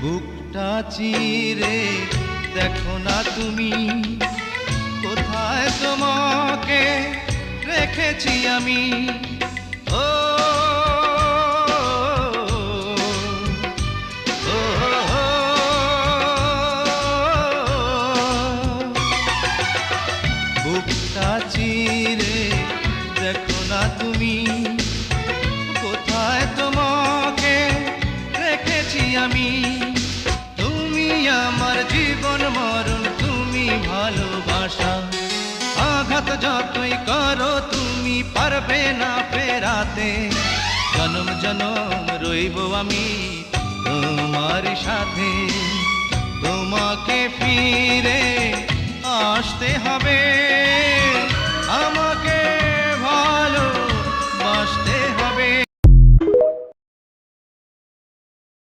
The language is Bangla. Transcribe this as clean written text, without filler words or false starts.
বুকটা চিরে দেখো না তুমি, কোথায় তোমাকে রেখেছি আমি। ও ও, বুকটা চিরে দেখো না তুমি, কোথায় তোমাকে রেখেছি আমি। তুমি আমার জীবন মরণ, তুমি ভালোবাসা। আঘাত যতই করো তুমি পারবে না ফেরাতে। জনম জনম রইব আমি তোমার সাথে। তোমাকে ফিরে আসতে হবে, আমাকে ভালোবাসতে